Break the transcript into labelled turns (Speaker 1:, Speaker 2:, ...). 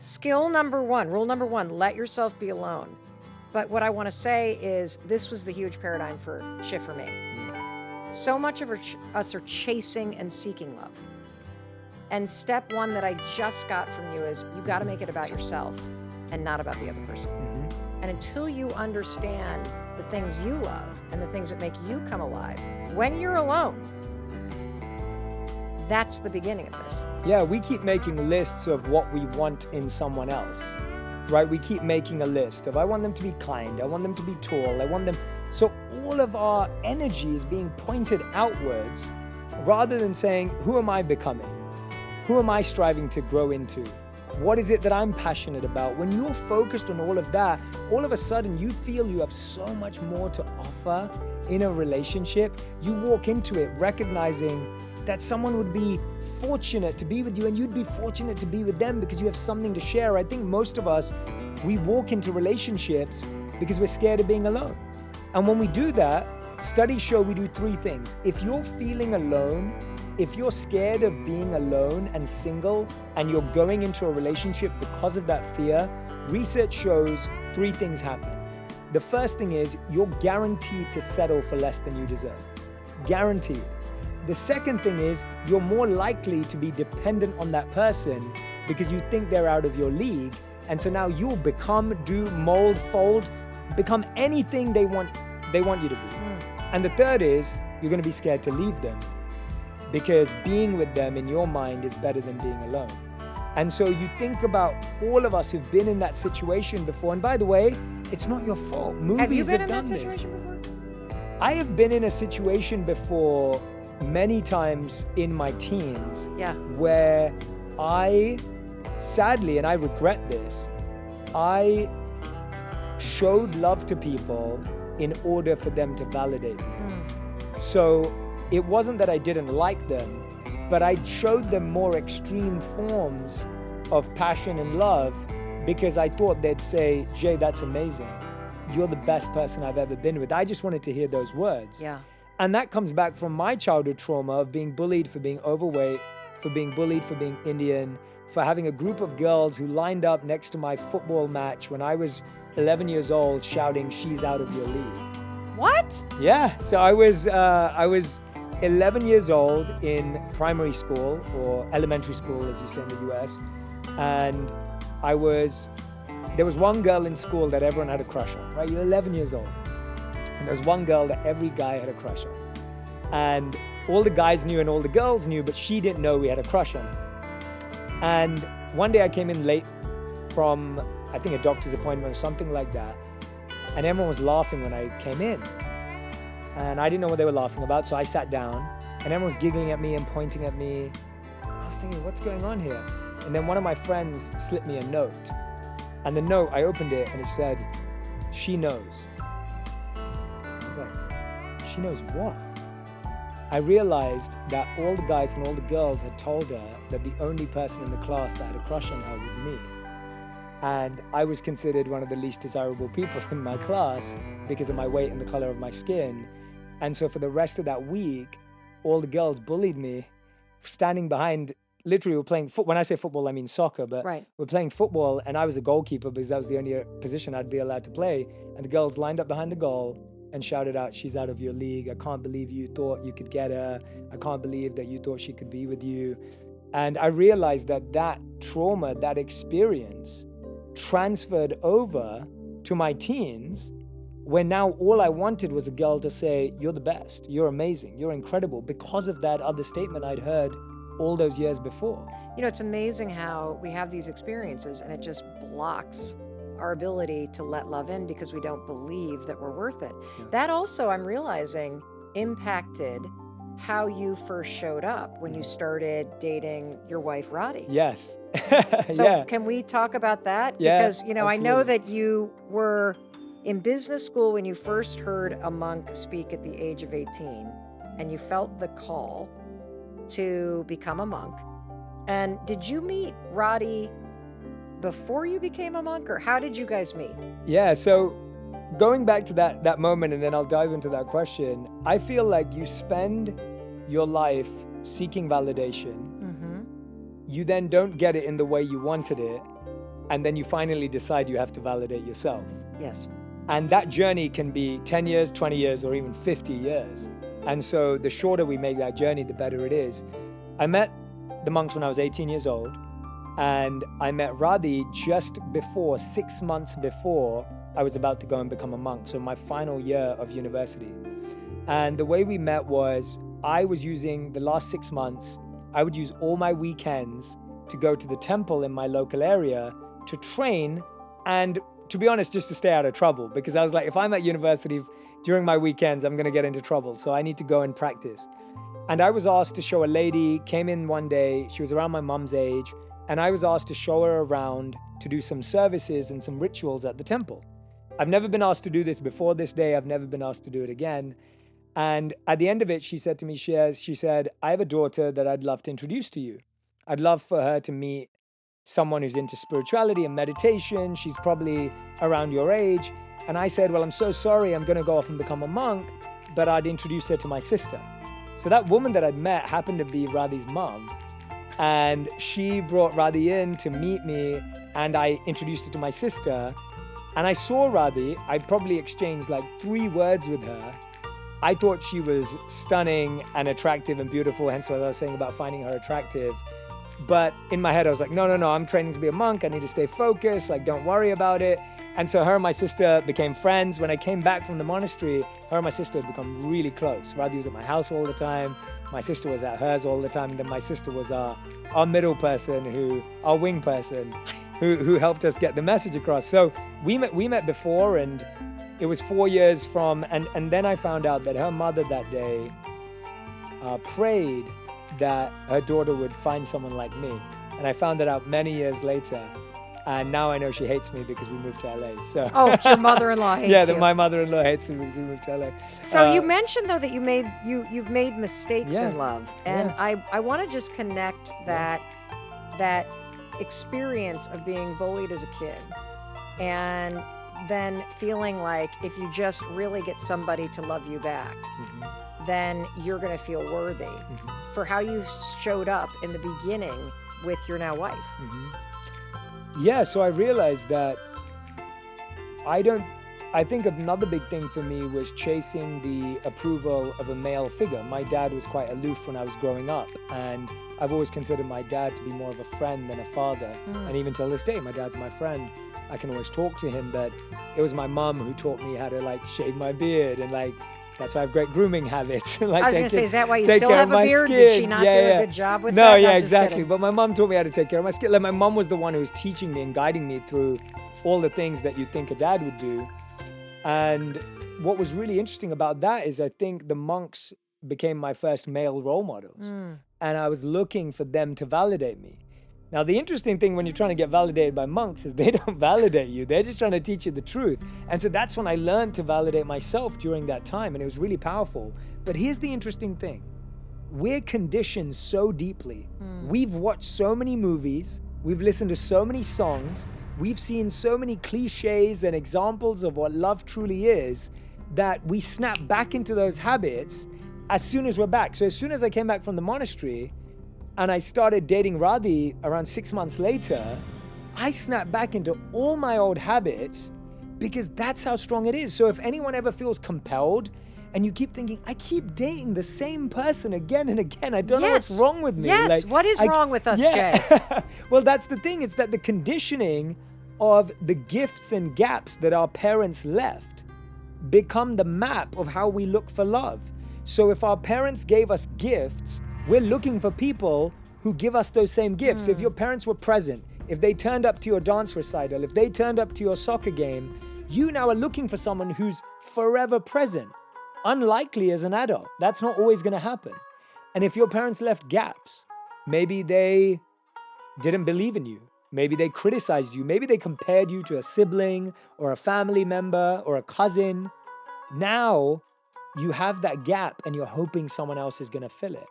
Speaker 1: Skill number one, rule number one, let yourself be alone. But what I want to say is this was the huge paradigm shift for me. So much of us are chasing and seeking love. And step one that I just got from you is you got to make it about yourself and not about the other person.
Speaker 2: Mm-hmm.
Speaker 1: And until you understand the things you love and the things that make you come alive, when you're alone, that's the beginning of this.
Speaker 2: Yeah, we keep making lists of what we want in someone else, right? We keep making a list of, I want them to be kind, I want them to be tall, I want them... So all of our energy is being pointed outwards rather than saying, who am I becoming? Who am I striving to grow into? What is it that I'm passionate about? When you're focused on all of that, all of a sudden you feel you have so much more to offer in a relationship. You walk into it recognizing that someone would be fortunate to be with you and you'd be fortunate to be with them because you have something to share. I think most of us, we walk into relationships because we're scared of being alone. And when we do that, studies show we do three things. If you're feeling alone, if you're scared of being alone and single and you're going into a relationship because of that fear, research shows three things happen. The first thing is you're guaranteed to settle for less than you deserve. Guaranteed. The second thing is you're more likely to be dependent on that person because you think they're out of your league. And so now you'll become, do, mold, fold, become anything they want you to be. And the third is you're going to be scared to leave them because being with them in your mind is better than being alone. And so you think about all of us who've been in that situation before. And by the way, it's not your fault. Movies have done this.
Speaker 1: Have you been in that situation before?
Speaker 2: I have been in a situation before many times in my teens where I, sadly, and I regret this, I showed love to people in order for them to validate me. So it wasn't that I didn't like them, but I showed them more extreme forms of passion and love because I thought they'd say, Jay, that's amazing. You're the best person I've ever been with. I just wanted to hear those words.
Speaker 1: Yeah.
Speaker 2: And that comes back from my childhood trauma of being bullied for being overweight, for being bullied for being Indian, for having a group of girls who lined up next to my football match when I was 11 years old shouting, she's out of your league.
Speaker 1: What?
Speaker 2: Yeah, so I was 11 years old in primary school or elementary school, as you say in the US. And there was one girl in school that everyone had a crush on, right? You're 11 years old. And there was one girl that every guy had a crush on. And all the guys knew and all the girls knew, but she didn't know we had a crush on her. And one day I came in late from, I think, a doctor's appointment or something like that. And everyone was laughing when I came in. And I didn't know what they were laughing about, so I sat down. And everyone was giggling at me and pointing at me. I was thinking, what's going on here? And then one of my friends slipped me a note. And the note, I opened it and it said, she knows. I was like, she knows what? I realized that all the guys and all the girls had told her that the only person in the class that had a crush on her was me. And I was considered one of the least desirable people in my class because of my weight and the color of my skin. And so for the rest of that week, all the girls bullied me, standing behind, literally we're playing football. When I say football, I mean soccer, but we're playing football and I was a goalkeeper because that was the only position I'd be allowed to play. And the girls lined up behind the goal and shouted out, she's out of your league. I can't believe you thought you could get her. I can't believe that you thought she could be with you. And I realized that that trauma, that experience transferred over to my teens, when now all I wanted was a girl to say, you're the best, you're amazing, you're incredible, because of that other statement I'd heard all those years before.
Speaker 1: You know, it's amazing how we have these experiences and it just blocks our ability to let love in because we don't believe that we're worth it.
Speaker 2: Yeah.
Speaker 1: That also, I'm realizing, impacted how you first showed up when you started dating your wife, Roddy.
Speaker 2: Yes.
Speaker 1: So can we talk about that?
Speaker 2: Yeah,
Speaker 1: Because, you know,
Speaker 2: absolutely.
Speaker 1: I know that you were in business school when you first heard a monk speak at the age of 18, and you felt the call to become a monk. And did you meet Roddy before you became a monk, or how did you guys meet?
Speaker 2: Yeah, so going back to that moment, and then I'll dive into that question, I feel like you spend your life seeking validation.
Speaker 1: Mm-hmm.
Speaker 2: You then don't get it in the way you wanted it. and then you finally decide you have to validate yourself.
Speaker 1: Yes.
Speaker 2: And that journey can be 10 years, 20 years, or even 50 years. And so the shorter we make that journey, the better it is. I met the monks when I was 18 years old, and I met Radhi just before, 6 months before I was about to go and become a monk. So my final year of university. And the way we met was I was using the last 6 months, I would use all my weekends to go to the temple in my local area to train and, to be honest, just to stay out of trouble, because I was like, if I'm at university during my weekends, I'm going to get into trouble. So I need to go and practice. And I was asked to show a lady, came in one day, she was around my mom's age, and I was asked to show her around to do some services and some rituals at the temple. I've never been asked to do this before this day. I've never been asked to do it again. And at the end of it, she said to me, she said, I have a daughter that I'd love to introduce to you. I'd love for her to meet someone who's into spirituality and meditation. She's probably around your age. And I said, well, I'm so sorry. I'm going to go off and become a monk, but I'd introduce her to my sister. So that woman that I'd met happened to be Radhi's mom. And she brought Radhi in to meet me, and I introduced her to my sister. And I saw Radhi. I probably exchanged like 3 words with her. I thought she was stunning and attractive and beautiful, hence what I was saying about finding her attractive. But in my head, I was like, no, I'm training to be a monk. I need to stay focused. Like, don't worry about it. And so her and my sister became friends. When I came back from the monastery, her and my sister had become really close. Radhi was at my house all the time. My sister was at hers all the time. And then my sister was our middle person, our wing person, who helped us get the message across. So we met before, and it was 4 years from, and then I found out that her mother that day prayed that her daughter would find someone like me. And I found that out many years later. And now I know she hates me because we moved to LA. So
Speaker 1: Oh, your mother-in-law hates
Speaker 2: yeah,
Speaker 1: you.
Speaker 2: my mother-in-law hates me because we moved to LA.
Speaker 1: So you mentioned, though, that you've made mistakes
Speaker 2: Yeah.
Speaker 1: in love. And
Speaker 2: Yeah.
Speaker 1: I want to just connect that experience of being bullied as a kid and then feeling like if you just really get somebody to love you back, then you're going to feel worthy for how you showed up in the beginning with your now wife.
Speaker 2: Yeah, so I realized that I think another big thing for me was chasing the approval of a male figure. My dad was quite aloof when I was growing up, and I've always considered my dad to be more of a friend than a father. And even till this day, my dad's my friend. I can always talk to him, but it was my mom who taught me how to like shave my beard, and like that's why I have great grooming habits. Like
Speaker 1: I was going to say, is that why you
Speaker 2: take
Speaker 1: still
Speaker 2: care
Speaker 1: have
Speaker 2: of
Speaker 1: a
Speaker 2: my
Speaker 1: beard?
Speaker 2: skin.
Speaker 1: Did she not do
Speaker 2: Yeah.
Speaker 1: a good job with
Speaker 2: No,
Speaker 1: that?
Speaker 2: yeah,
Speaker 1: I'm just
Speaker 2: exactly.
Speaker 1: kidding.
Speaker 2: But my mom taught me how to take care of my skin. Like my mom was the one who was teaching me and guiding me through all the things that you'd think a dad would do. And what was really interesting about that is I think the monks became my first male role models. And I was looking for them to validate me. Now, the interesting thing when you're trying to get validated by monks is they don't validate you. They're just trying to teach you the truth. And so that's when I learned to validate myself during that time. And it was really powerful. But here's the interesting thing. We're conditioned so deeply. We've watched so many movies. We've listened to so many songs. We've seen so many cliches and examples of what love truly is that we snap back into those habits as soon as we're back. So as soon as I came back from the monastery and I started dating Radhi around 6 months later, I snapped back into all my old habits because that's how strong it is. So if anyone ever feels compelled and you keep thinking, I keep dating the same person again and again, I don't know what's wrong with me.
Speaker 1: Yes,
Speaker 2: Like,
Speaker 1: what is wrong with us, Jay?
Speaker 2: Well, that's the thing. It's that the conditioning of the gifts and gaps that our parents left become the map of how we look for love. So if our parents gave us gifts, we're looking for people who give us those same gifts. If your parents were present, if they turned up to your dance recital, if they turned up to your soccer game, you now are looking for someone who's forever present. Unlikely as an adult. That's not always going to happen. And if your parents left gaps, maybe they didn't believe in you. Maybe they criticized you. Maybe they compared you to a sibling or a family member or a cousin. Now you have that gap and you're hoping someone else is going to fill it.